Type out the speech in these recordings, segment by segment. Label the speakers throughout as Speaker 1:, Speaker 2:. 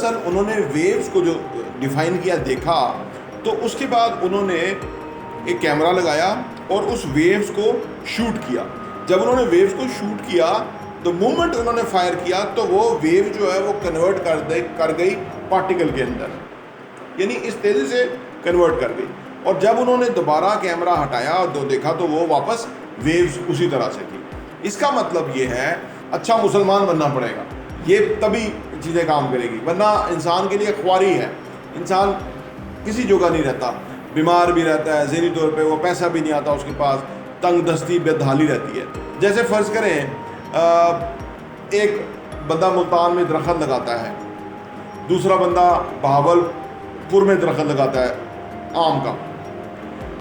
Speaker 1: دراصل انہوں نے ویوز کو جو ڈیفائن کیا دیکھا تو اس کے بعد انہوں نے ایک کیمرہ لگایا اور اس ویوز کو شوٹ کیا. جب انہوں نے ویوز کو شوٹ کیا تو مومنٹ انہوں نے فائر کیا تو وہ ویو جو ہے وہ کنورٹ کر گئی پارٹیکل کے اندر, یعنی اس تیزی سے کنورٹ کر گئی. اور جب انہوں نے دوبارہ کیمرہ ہٹایا اور دیکھا تو وہ واپس ویوز اسی طرح سے تھی. اس کا مطلب یہ ہے اچھا مسلمان بننا پڑے گا, یہ تبھی چیزیں کام کرے گی, ورنہ انسان کے لیے خواری ہے. انسان کسی جگہ نہیں رہتا, بیمار بھی رہتا ہے, ذہنی طور پہ وہ پیسہ بھی نہیں آتا اس کے پاس, تنگ دستی بدحالی رہتی ہے. جیسے فرض کریں ایک بندہ ملتان میں درخت لگاتا ہے, دوسرا بندہ بہاول پور میں درخت لگاتا ہے آم کا,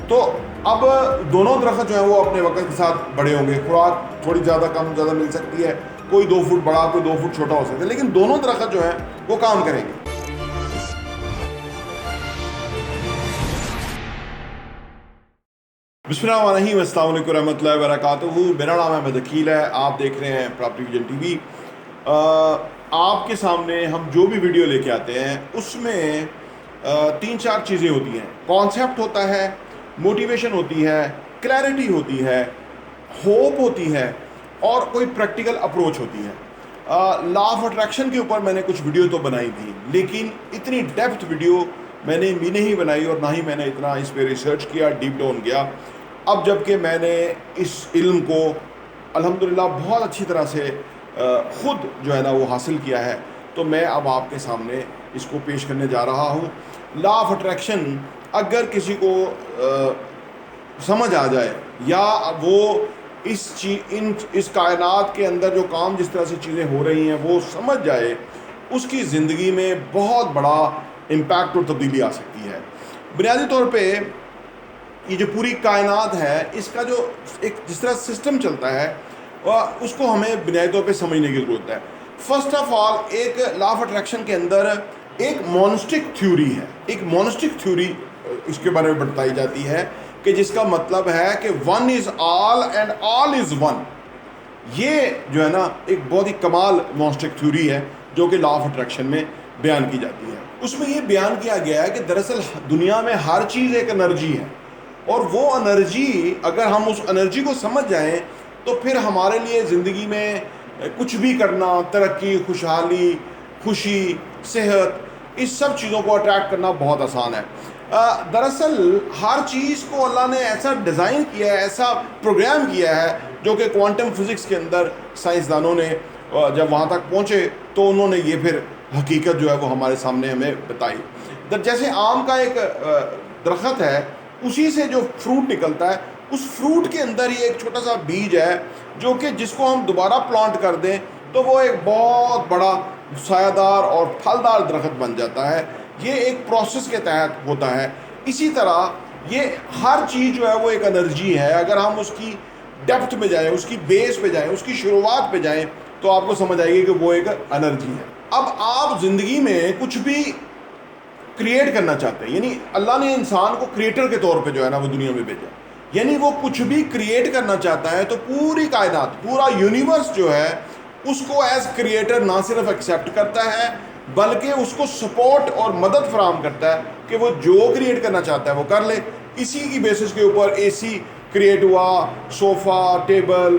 Speaker 1: تو اب دونوں درخت جو ہیں وہ اپنے وقت کے ساتھ بڑے ہوں گے, خوراک تھوڑی زیادہ کم زیادہ مل سکتی ہے, کوئی 2 فٹ بڑا کوئی 2 فٹ چھوٹا ہو سکتا ہے, لیکن دونوں درخت جو ہیں وہ کام کریں گے. بسم اللہ الرحمن الرحیم, السلام علیکم ورحمۃ اللہ وبرکاتہ. میرا نام احمد عقیل ہے, آپ دیکھ رہے ہیں پراپرٹی ویژن ٹی وی. آپ کے سامنے ہم جو بھی ویڈیو لے کے آتے ہیں اس میں 3-4 چیزیں ہوتی ہیں. کانسیپٹ ہوتا ہے, موٹیویشن ہوتی ہے, کلیئرٹی ہوتی ہے, ہوپ ہوتی ہے, اور کوئی پریکٹیکل اپروچ ہوتی ہے. لا آف اٹریکشن کے اوپر میں نے کچھ ویڈیو تو بنائی تھی, لیکن اتنی ڈیپتھ ویڈیو میں نے بھی نہیں بنائی اور نہ ہی میں نے اتنا اس پہ ریسرچ کیا, ڈیپ ڈاؤن گیا. اب جب کہ میں نے اس علم کو الحمدللہ بہت اچھی طرح سے خود جو ہے نا وہ حاصل کیا ہے, تو میں اب آپ کے سامنے اس کو پیش کرنے جا رہا ہوں. لا آف اٹریکشن اگر کسی کو سمجھ آ جائے یا وہ اس کائنات کے اندر جو کام جس طرح سے چیزیں ہو رہی ہیں وہ سمجھ جائے, اس کی زندگی میں بہت بڑا امپیکٹ اور تبدیلی آ سکتی ہے. بنیادی طور پہ یہ جو پوری کائنات ہے اس کا جو ایک جس طرح سسٹم چلتا ہے اس کو ہمیں بنیادی طور پہ سمجھنے کی ضرورت ہے. فرسٹ آف آل ایک لا آف اٹریکشن کے اندر ایک مونسٹک تھیوری ہے. ایک مونسٹک تھیوری اس کے بارے میں بتائی جاتی ہے کہ جس کا مطلب ہے کہ one is all and all is one. یہ جو ہے نا ایک بہت ہی کمال مونسٹک تھیوری ہے جو کہ لا آف اٹریکشن میں بیان کی جاتی ہے. اس میں یہ بیان کیا گیا ہے کہ دراصل دنیا میں ہر چیز ایک انرجی ہے, اور وہ انرجی اگر ہم اس انرجی کو سمجھ جائیں تو پھر ہمارے لیے زندگی میں کچھ بھی کرنا, ترقی, خوشحالی, خوشی, صحت, اس سب چیزوں کو اٹریکٹ کرنا بہت آسان ہے. دراصل ہر چیز کو اللہ نے ایسا ڈیزائن کیا ہے, ایسا پروگرام کیا ہے جو کہ کوانٹم فزکس کے اندر سائنسدانوں نے جب وہاں تک پہنچے تو انہوں نے یہ پھر حقیقت جو ہے وہ ہمارے سامنے ہمیں بتائی. جیسے آم کا ایک درخت ہے, اسی سے جو فروٹ نکلتا ہے اس فروٹ کے اندر ہی ایک چھوٹا سا بیج ہے جو کہ جس کو ہم دوبارہ پلانٹ کر دیں تو وہ ایک بہت بڑا سایہ دار اور پھلدار درخت بن جاتا ہے. یہ ایک پروسیس کے تحت ہوتا ہے. اسی طرح یہ ہر چیز جو ہے وہ ایک انرجی ہے. اگر ہم اس کی ڈیپتھ میں جائیں, اس کی بیس پہ جائیں, اس کی شروعات پہ جائیں تو آپ کو سمجھ آئے گی کہ وہ ایک انرجی ہے. اب آپ زندگی میں کچھ بھی کریٹ کرنا چاہتے ہیں, یعنی اللہ نے انسان کو کریٹر کے طور پہ جو ہے نا وہ دنیا میں بھیجا, یعنی وہ کچھ بھی کریٹ کرنا چاہتا ہے تو پوری کائنات, پورا یونیورس جو ہے اس کو ایز کریٹر نہ صرف ایکسیپٹ کرتا ہے بلکہ اس کو سپورٹ اور مدد فراہم کرتا ہے کہ وہ جو کریٹ کرنا چاہتا ہے وہ کر لے. اسی کی بیسس کے اوپر اے سی کریٹ ہوا, صوفہ, ٹیبل,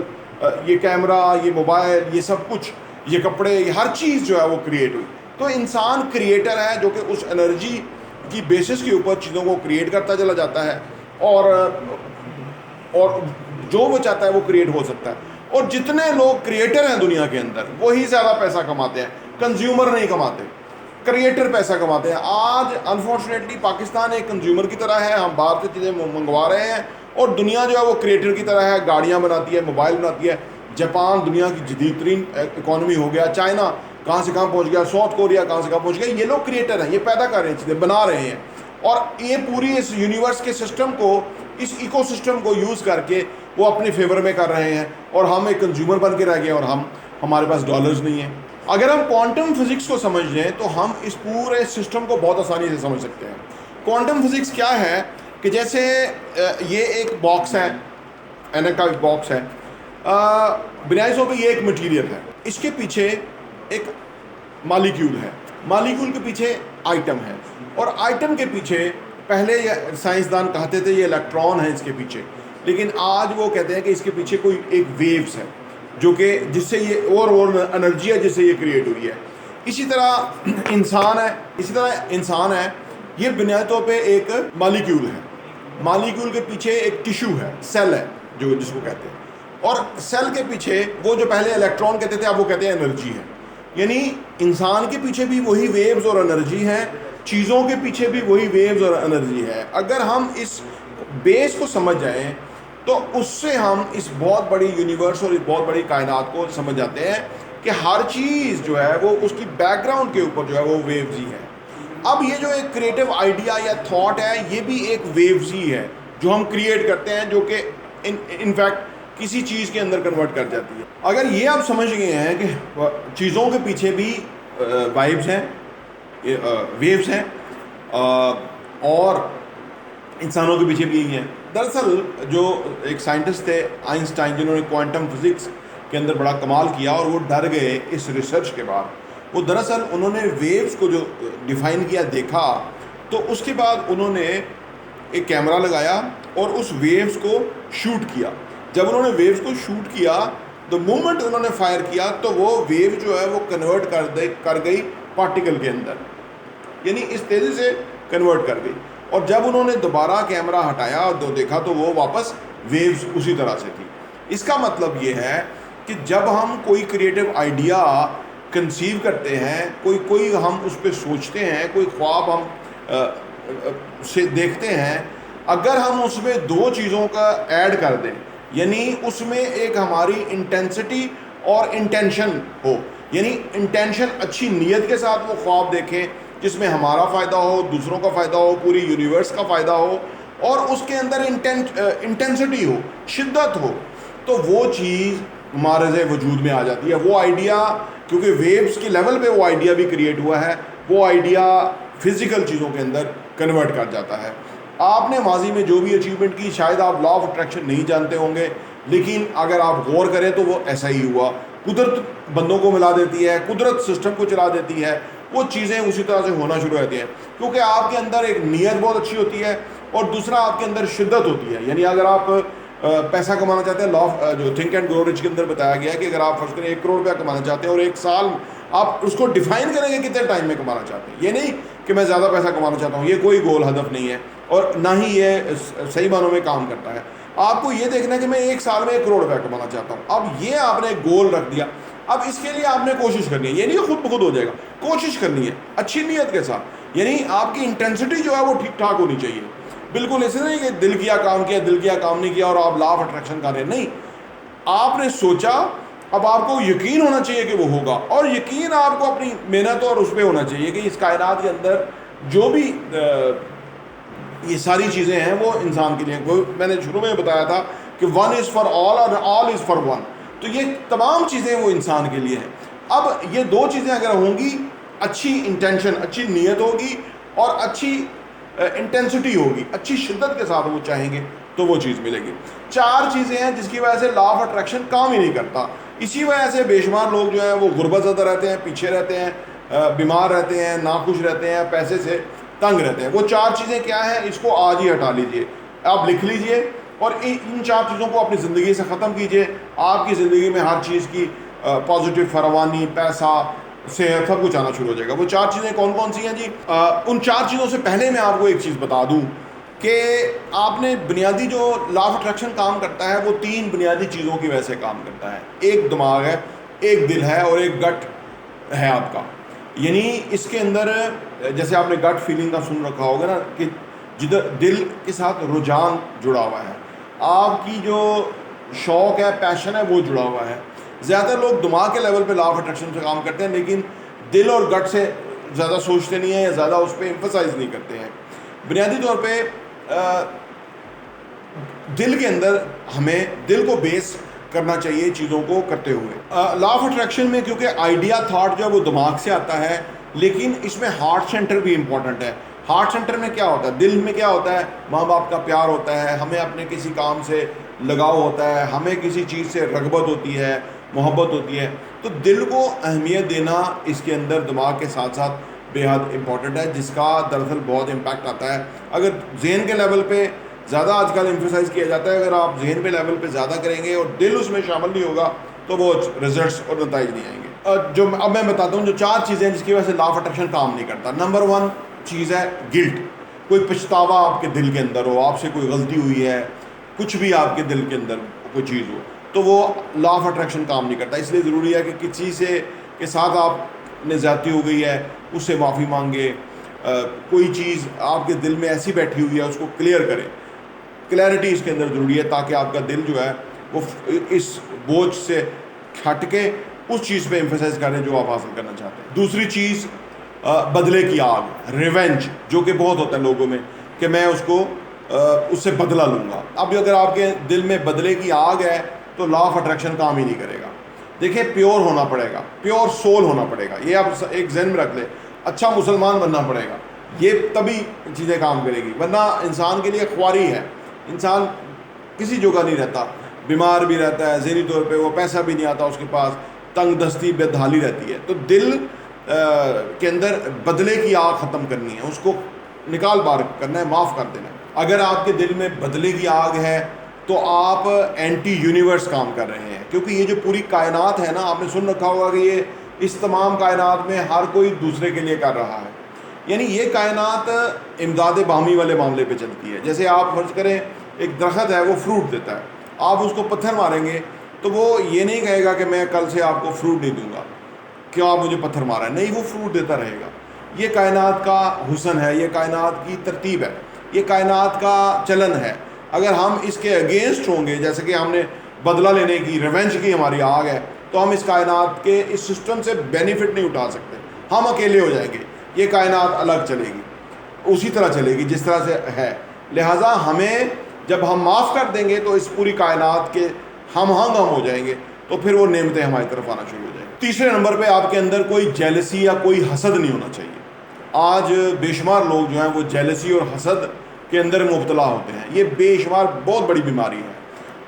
Speaker 1: یہ کیمرہ, یہ موبائل, یہ سب کچھ, یہ کپڑے, یہ ہر چیز جو ہے وہ کریٹ ہوئی. تو انسان کریٹر ہے جو کہ اس انرجی کی بیسس کے اوپر چیزوں کو کریٹ کرتا چلا جاتا ہے, اور جو وہ چاہتا ہے وہ کریٹ ہو سکتا ہے. اور جتنے لوگ کریٹر ہیں دنیا کے اندر وہی زیادہ پیسہ کماتے ہیں, کنزیومر نہیں کماتے, کریٹر پیسہ کماتے ہیں. آج انفارچونیٹلی پاکستان ایک کنزیومر کی طرح ہے, ہم باہر سے چیزیں منگوا رہے ہیں, اور دنیا جو ہے وہ کریٹر کی طرح ہے, گاڑیاں بناتی ہے, موبائل بناتی ہے. جاپان دنیا کی جدید ترین اکانومی ہو گیا, چائنا کہاں سے کہاں پہنچ گیا, ساؤتھ کوریا کہاں سے کہاں پہنچ گیا. یہ لوگ کریٹر ہیں, یہ پیدا کر رہے ہیں, چیزیں بنا رہے ہیں, اور یہ پوری اس یونیورس کے سسٹم کو, اس ایکو سسٹم کو یوز کر کے وہ اپنے فیور میں کر رہے ہیں, اور ہم ایک کنزیومر بن کے رہ گئے, اور ہمارے پاس ڈالرز نہیں ہیں. اگر ہم کوانٹم فزکس کو سمجھ لیں تو ہم اس پورے سسٹم کو بہت آسانی سے سمجھ سکتے ہیں. کوانٹم فزکس کیا ہے کہ جیسے یہ ایک باکس ہے, اینک کا ایک باکس ہے, بنیادی طور پہ یہ ایک مٹیریل ہے, اس کے پیچھے ایک مالیکیول ہے, مالیکول کے پیچھے آئٹم ہے، اور آئٹم کے پیچھے پہلے سائنسدان کہتے تھے یہ الیکٹران ہے اس کے پیچھے، لیکن آج وہ کہتے ہیں کہ اس کے پیچھے کوئی ایک ویوز ہے جو کہ جس سے یہ اور انرجی ہے جس سے یہ کریٹ ہوئی ہے۔ اسی طرح انسان ہے، یہ بنیادی طور پہ ایک مالیکیول ہے، مالیکیول کے پیچھے ایک ٹیشو ہے، سیل ہے جس کو کہتے ہیں، اور سیل کے پیچھے وہ جو پہلے الیکٹران کہتے تھے اب وہ کہتے ہیں انرجی ہے۔ یعنی انسان کے پیچھے بھی وہی ویوز اور انرجی ہے، چیزوں کے پیچھے بھی وہی ویوز اور انرجی ہے۔ اگر ہم اس بیس کو سمجھ جائیں تو اس سے ہم اس بہت بڑی یونیورس اور اس بہت بڑی کائنات کو سمجھ جاتے ہیں کہ ہر چیز جو ہے وہ اس کی بیک گراؤنڈ کے اوپر جو ہے وہ ویوز ہی ہے۔ اب یہ جو ایک کریٹو آئیڈیا یا تھاٹ ہے یہ بھی ایک ویوز ہی ہے جو ہم کریٹ کرتے ہیں، جو کہ انفیکٹ کسی چیز کے اندر کنورٹ کر جاتی ہے۔ اگر یہ آپ سمجھ گئے ہیں کہ چیزوں کے پیچھے بھی وائبز ہیں، ویوز ہیں، اور انسانوں کے پیچھے بھی یہی ہیں۔ دراصل جو ایک سائنٹسٹ تھے آئنسٹائن، جنہوں نے کوانٹم فزکس کے اندر بڑا کمال کیا، اور وہ ڈر گئے اس ریسرچ کے بعد، وہ دراصل انہوں نے ویوز کو جو ڈیفائن کیا دیکھا، تو اس کے بعد انہوں نے ایک کیمرہ لگایا اور اس ویوز کو شوٹ کیا۔ جب انہوں نے ویوز کو شوٹ کیا تو مومنٹ انہوں نے فائر کیا تو وہ ویو جو ہے وہ کنورٹ کر گئی پارٹیکل کے اندر، یعنی اس تیزی سے کنورٹ کر گئی، اور جب انہوں نے دوبارہ کیمرہ ہٹایا تو دیکھا تو وہ واپس ویوز اسی طرح سے تھی۔ اس کا مطلب یہ ہے کہ جب ہم کوئی کریٹو آئیڈیا کنسیو کرتے ہیں، کوئی ہم اس پہ سوچتے ہیں، کوئی خواب ہم سے دیکھتے ہیں، اگر ہم اس میں دو چیزوں کا ایڈ کر دیں، یعنی اس میں ایک ہماری انٹینسٹی اور انٹینشن ہو، یعنی انٹینشن اچھی نیت کے ساتھ وہ خواب دیکھیں جس میں ہمارا فائدہ ہو، دوسروں کا فائدہ ہو، پوری یونیورس کا فائدہ ہو، اور اس کے اندر انٹینسٹی ہو، شدت ہو، تو وہ چیز معرض وجود میں آ جاتی ہے۔ وہ آئیڈیا، کیونکہ ویوز کے لیول پہ وہ آئیڈیا بھی کریٹ ہوا ہے، وہ آئیڈیا فزیکل چیزوں کے اندر کنورٹ کر جاتا ہے۔ آپ نے ماضی میں جو بھی اچیومنٹ کی، شاید آپ لا آف اٹریکشن نہیں جانتے ہوں گے، لیکن اگر آپ غور کریں تو وہ ایسا ہی ہوا۔ قدرت بندوں کو ملا دیتی ہے، قدرت سسٹم کو چلا دیتی ہے، وہ چیزیں اسی طرح سے ہونا شروع ہوتی ہیں، کیونکہ آپ کے اندر ایک نیت بہت اچھی ہوتی ہے، اور دوسرا آپ کے اندر شدت ہوتی ہے۔ یعنی اگر آپ پیسہ کمانا چاہتے ہیں، لا جو تھنک اینڈ گرو رچ کے اندر بتایا گیا ہے کہ اگر آپ فرض کریں 1 کروڑ روپیہ کمانا چاہتے ہیں اور 1 سال آپ اس کو ڈیفائن کریں گے کتنے ٹائم میں کمانا چاہتے ہیں، یہ نہیں کہ میں زیادہ پیسہ کمانا چاہتا ہوں، یہ کوئی گول ہدف نہیں ہے، اور نہ ہی یہ صحیح معنوں میں کام کرتا ہے۔ آپ کو یہ دیکھنا ہے کہ میں 1 سال میں 1 کروڑ روپیہ کمانا چاہتا ہوں، اب یہ آپ نے ایک گول رکھ دیا، اب اس کے لیے آپ نے کوشش کرنی ہے، یہ نہیں خود بخود ہو جائے گا، کوشش کرنی ہے اچھی نیت کے ساتھ، یعنی آپ کی انٹینسٹی جو ہے وہ ٹھیک ٹھاک ہونی چاہیے۔ بالکل ایسے نہیں کہ دل کیا کام کیا، دل کیا کام نہیں کیا اور آپ لا آف اٹریکشن کر رہے ہیں، نہیں، آپ نے سوچا، اب آپ کو یقین ہونا چاہیے کہ وہ ہوگا، اور یقین آپ کو اپنی محنت اور اس پہ ہونا چاہیے کہ اس کائنات کے اندر جو بھی یہ ساری چیزیں ہیں وہ انسان کے لیے، میں نے شروع میں بتایا تھا کہ 1 is for all اور all is for 1، تو یہ تمام چیزیں وہ انسان کے لیے ہیں۔ اب یہ دو چیزیں اگر ہوں گی، اچھی انٹینشن، اچھی نیت ہوگی، اور اچھی انٹینسٹی ہوگی، اچھی شدت کے ساتھ وہ چاہیں گے تو وہ چیز ملے گی۔ 4 چیزیں ہیں جس کی وجہ سے لا آف اٹریکشن کام ہی نہیں کرتا، اسی وجہ سے بے شمار لوگ جو ہیں وہ غربت زدہ رہتے ہیں، پیچھے رہتے ہیں، بیمار رہتے ہیں، ناخوش رہتے ہیں، پیسے سے تنگ رہتے ہیں۔ وہ 4 چیزیں کیا ہیں، اس کو آج ہی ہٹا لیجئے، آپ لکھ لیجئے، اور ان 4 چیزوں کو اپنی زندگی سے ختم کیجئے۔ آپ کی زندگی میں ہر چیز کی پازیٹیو فراوانی، پیسہ، صحت، سب کچھ آنا شروع ہو جائے گا۔ وہ 4 چیزیں کون کون سی ہیں جی؟ ان 4 چیزوں سے پہلے میں آپ کو ایک چیز بتا دوں کہ آپ نے بنیادی جو لا آف اٹریکشن کام کرتا ہے وہ 3 بنیادی چیزوں کی وجہ سے کام کرتا ہے۔ ایک دماغ ہے، ایک دل ہے، اور ایک گٹ ہے آپ کا۔ یعنی اس کے اندر جیسے آپ نے گٹ فیلنگ کا سن رکھا ہوگا نا کہ جدھر دل کے ساتھ رجحان جڑا ہوا ہے، آپ کی جو شوق ہے، پیشن ہے، وہ جڑا ہوا ہے۔ زیادہ لوگ دماغ کے لیول پہ لا آف اٹریکشن سے کام کرتے ہیں، لیکن دل اور گٹ سے زیادہ سوچتے نہیں ہیں یا زیادہ اس پہ ایمفسائز نہیں کرتے ہیں۔ بنیادی طور پہ دل کے اندر ہمیں دل کو بیس کرنا چاہیے چیزوں کو کرتے ہوئے۔ لا آف اٹریکشن میں کیونکہ آئیڈیا، تھاٹ جو ہے وہ دماغ سے آتا ہے، لیکن اس میں ہارٹ سینٹر بھی امپورٹنٹ ہے۔ ہارٹ سینٹر میں کیا ہوتا ہے؟ دل میں کیا ہوتا ہے؟ ماں باپ کا پیار ہوتا ہے، ہمیں اپنے کسی کام سے لگاؤ ہوتا ہے، ہمیں کسی چیز سے رغبت ہوتی ہے، محبت ہوتی ہے، تو دل کو اہمیت دینا اس کے اندر دماغ کے ساتھ ساتھ بے حد امپورٹنٹ ہے، جس کا دراصل بہت امپیکٹ آتا ہے. اگر ذہن کے لیول پہ زیادہ آج کل ایمفیسائز کیا جاتا ہے، اگر آپ ذہن پہ لیول پہ زیادہ کریں گے اور دل اس میں شامل نہیں ہوگا تو وہ رزلٹس اور نتائج نہیں آئیں گے. جو اب میں بتاتا ہوں جو 4 چیزیں جس کی وجہ سے لا آف اٹریکشن کام نہیں کرتا. نمبر 1 چیز ہے گلٹ. کوئی پچھتاوا آپ کے دل کے اندر ہو، آپ سے کوئی غلطی ہوئی ہے، کچھ بھی آپ کے دل کے اندر کوئی چیز ہو، تو وہ لا آف اٹریکشن کام نہیں کرتا. اس لیے ضروری ہے کہ کسی سے کے ساتھ آپ نے زیادتی ہو گئی ہے اس سے معافی مانگے. کوئی چیز آپ کے دل میں ایسی بیٹھی ہوئی ہے اس کو کلیئر کریں. کلیئرٹی اس کے اندر ضروری ہے تاکہ آپ کا دل جو ہے وہ اس بوجھ سے ہٹ کے اس چیز پہ ایمفیسائز کریں جو آپ حاصل کرنا چاہتے ہیں. دوسری چیز بدلے کی آگ، ریونج، جو کہ بہت ہوتا ہے لوگوں میں کہ میں اس سے بدلہ لوں گا. اب اگر آپ کے دل میں بدلے کی آگ ہے تو لا آف اٹریکشن کام ہی نہیں کرے گا. دیکھیں پیور ہونا پڑے گا، پیور سول ہونا پڑے گا. یہ آپ ایک ذہن میں رکھ لیں، اچھا مسلمان بننا پڑے گا، یہ تبھی چیزیں کام کرے گی. ورنہ انسان کے لیے خواری ہے، انسان کسی جگہ نہیں رہتا، بیمار بھی رہتا ہے ذہنی طور پہ، وہ پیسہ بھی نہیں آتا اس کے پاس، تنگ دستی بے دھالی رہتی ہے. تو دل کے اندر بدلے کی آگ ختم کرنی ہے، اس کو نکال بار کرنا ہے، معاف کر دینا ہے. اگر آپ کے دل میں بدلے کی آگ ہے تو آپ اینٹی یونیورس کام کر رہے ہیں، کیونکہ یہ جو پوری کائنات ہے نا، آپ نے سن رکھا ہوگا کہ یہ اس تمام کائنات میں ہر کوئی دوسرے کے لیے کر رہا ہے. یعنی یہ کائنات امداد باہمی والے معاملے پہ چلتی ہے. جیسے آپ فرض کریں ایک درخت ہے، وہ فروٹ دیتا ہے، آپ اس کو پتھر ماریں گے تو وہ یہ نہیں کہے گا کہ میں کل سے آپ کو فروٹ نہیں دوں گا، کیوں آپ مجھے پتھر مارا ہے. نہیں، وہ فروٹ دیتا رہے گا. یہ کائنات کا حسن ہے، یہ کائنات کی ترتیب ہے، یہ کائنات کا چلن ہے. اگر ہم اس کے اگینسٹ ہوں گے، جیسے کہ ہم نے بدلہ لینے کی، ریونج کی ہماری آگ ہے، تو ہم اس کائنات کے اس سسٹم سے بینیفٹ نہیں اٹھا سکتے. ہم اکیلے ہو جائیں گے، یہ کائنات الگ چلے گی، اسی طرح چلے گی جس طرح سے ہے. لہٰذا ہمیں جب ہم معاف کر دیں گے تو اس پوری کائنات کے ہم ہو جائیں گے، تو پھر وہ نعمتیں ہماری طرف آنا شروع ہو جائیں گی. تیسرے نمبر پہ آپ کے اندر کوئی جیلسی یا کوئی حسد نہیں ہونا چاہیے. آج بے شمار لوگ جو ہیں وہ جیلسی اور حسد کے اندر مبتلا ہوتے ہیں. یہ بے شمار بہت بڑی بیماری ہے.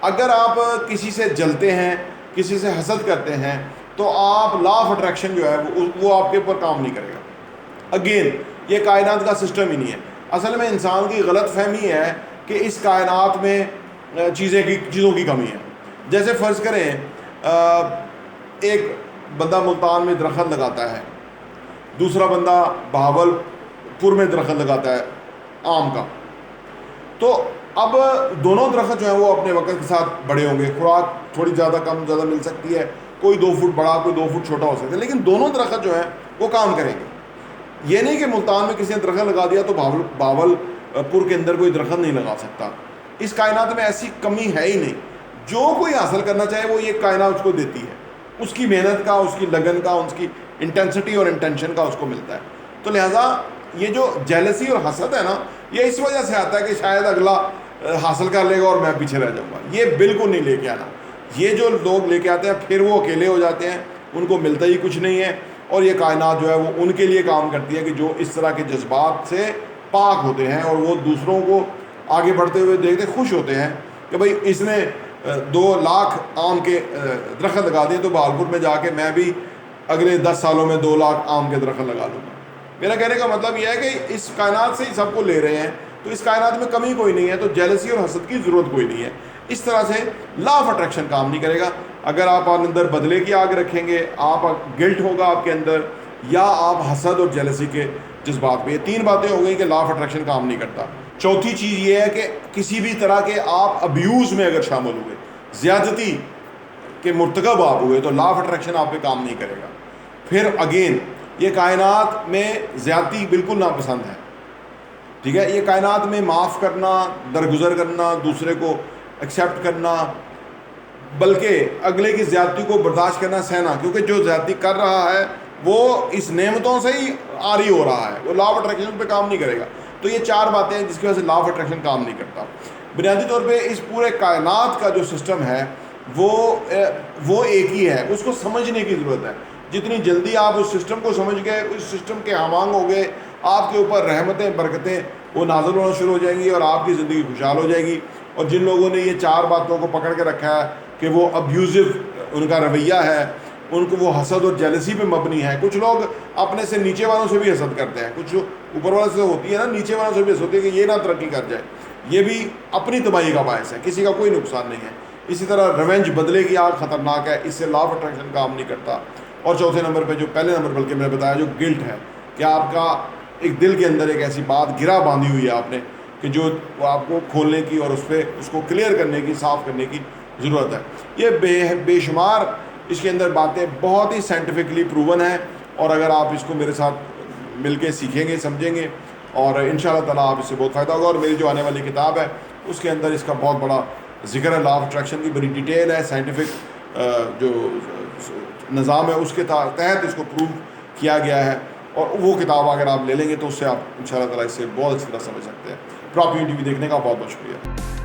Speaker 1: اگر آپ کسی سے جلتے ہیں، کسی سے حسد کرتے ہیں، تو آپ لا آف اٹریکشن جو ہے وہ آپ کے اوپر کام نہیں کرے گا. اگین یہ کائنات کا سسٹم ہی نہیں ہے. اصل میں انسان کی غلط فہمی ہے کہ اس کائنات میں چیزوں کی کمی ہے. جیسے فرض کریں ایک بندہ ملتان میں درخت لگاتا ہے، دوسرا بندہ بہاول پور میں درخت لگاتا ہے آم کا. تو اب دونوں درخت جو ہیں وہ اپنے وقت کے ساتھ بڑے ہوں گے، خوراک تھوڑی زیادہ کم زیادہ مل سکتی ہے، کوئی 2 فٹ بڑا، کوئی 2 فٹ چھوٹا ہو سکتا ہے، لیکن دونوں درخت جو ہیں وہ کام کریں گے. یہ نہیں کہ ملتان میں کسی نے درخت لگا دیا تو بہاول پور کے اندر کوئی درخت نہیں لگا سکتا. اس کائنات میں ایسی کمی ہے ہی نہیں. جو کوئی حاصل کرنا چاہے وہ یہ کائنات اس کو دیتی ہے، اس کی محنت کا، اس کی لگن کا، اس کی انٹینسٹی اور انٹینشن کا اس کو ملتا ہے. تو لہٰذا یہ جو جیلسی اور حسد ہے نا، یہ اس وجہ سے آتا ہے کہ شاید اگلا حاصل کر لے گا اور میں پیچھے رہ جاؤں گا. یہ بالکل نہیں لے کے آنا. یہ جو لوگ لے کے آتے ہیں پھر وہ اکیلے ہو جاتے ہیں، ان کو ملتا ہی کچھ نہیں ہے. اور یہ کائنات جو ہے وہ ان کے لیے کام کرتی ہے کہ جو اس طرح کے جذبات سے پاک ہوتے ہیں، اور وہ دوسروں کو آگے بڑھتے ہوئے دیکھتے خوش ہوتے ہیں کہ بھئی اس نے 2 لاکھ آم کے درخت لگا دیے، تو بہاولپور میں جا کے میں بھی اگلے 10 سالوں میں 2 لاکھ آم کے درخت لگا لوں گا. میرا کہنے کا مطلب یہ ہے کہ اس کائنات سے ہی سب کو لے رہے ہیں، تو اس کائنات میں کمی کوئی نہیں ہے، تو جیلسی اور حسد کی ضرورت کوئی نہیں ہے. اس طرح سے لا آف اٹریکشن کام نہیں کرے گا. اگر آپ اندر بدلے کی آگ رکھیں گے، آپ گلٹ ہوگا آپ کے اندر، یا آپ حسد اور جیلسی کے جذبات پہ. یہ 3 باتیں ہو گئی کہ لا آف اٹریکشن کام نہیں کرتا. چوتھی چیز یہ ہے کہ کسی بھی طرح کے آپ ابیوز میں اگر شامل ہوئے، زیادتی کے مرتکب آپ ہوئے، تو لا آف اٹریکشن آپ پہ کام نہیں کرے گا. پھر اگین یہ کائنات میں زیادتی بالکل ناپسند ہے. ٹھیک ہے، یہ کائنات میں معاف کرنا، درگزر کرنا، دوسرے کو ایکسیپٹ کرنا، بلکہ اگلے کی زیادتی کو برداشت کرنا، سہنا، کیونکہ جو زیادتی کر رہا ہے وہ اس نعمتوں سے ہی عاری ہو رہا ہے، وہ لا آف اٹریکشن پہ کام نہیں کرے گا. تو یہ 4 باتیں ہیں جس کی وجہ سے لا آف اٹریکشن کام نہیں کرتا. بنیادی طور پہ اس پورے کائنات کا جو سسٹم ہے وہ ایک ہی ہے، اس کو سمجھنے کی ضرورت ہے. جتنی جلدی آپ اس سسٹم کو سمجھ گئے، اس سسٹم کے ہمانگ ہو گئے، آپ کے اوپر رحمتیں، برکتیں وہ نازل ہونا شروع ہو جائیں گی اور آپ کی زندگی خوشحال ہو جائے گی. اور جن لوگوں نے یہ 4 باتوں کو پکڑ کے رکھا ہے کہ وہ ابیوزو ان کا رویہ ہے، ان کو وہ حسد اور جیلسی پہ مبنی ہے. کچھ لوگ اپنے سے نیچے والوں سے بھی حسد کرتے ہیں. کچھ اوپر والوں سے ہوتی ہے نا, نیچے والوں سے بھی حسد ہوتی ہے کہ یہ نہ ترقی کر جائے. یہ بھی اپنی تباہی کا باعث ہے, کسی کا کوئی نقصان نہیں ہے. اسی طرح ریونج, بدلے کی آگ خطرناک ہے, اس سے لا آف اٹریکشن کام نہیں کرتا. اور چوتھے نمبر پہ, جو پہلے نمبر بلکہ میں نے بتایا, جو گلٹ ہے, کہ آپ کا ایک دل کے اندر ایک ایسی بات گرا باندھی ہوئی ہے آپ نے, کہ جو آپ کو کھولنے کی اور اس کو کلیئر کرنے کی, صاف کرنے کی ضرورت ہے. یہ بے شمار اس کے اندر باتیں بہت ہی سائنٹیفکلی پروون ہیں, اور اگر آپ اس کو میرے ساتھ مل کے سیکھیں گے, سمجھیں گے, اور انشاءاللہ تعالیٰ آپ اس سے بہت فائدہ ہوگا. اور میری جو آنے والی کتاب ہے اس کے اندر اس کا بہت بڑا ذکر ہے, لا آف اٹریکشن کی بڑی ڈیٹیل ہے, سائنٹیفک جو نظام ہے اس کے تحت اس کو پروو کیا گیا ہے. اور وہ کتاب اگر آپ لے لیں گے تو اس سے آپ انشاءاللہ تعالیٰ اس سے بہت اچھی طرح سمجھ سکتے ہیں. پراپیو ٹی وی دیکھنے کا بہت بہت شکریہ.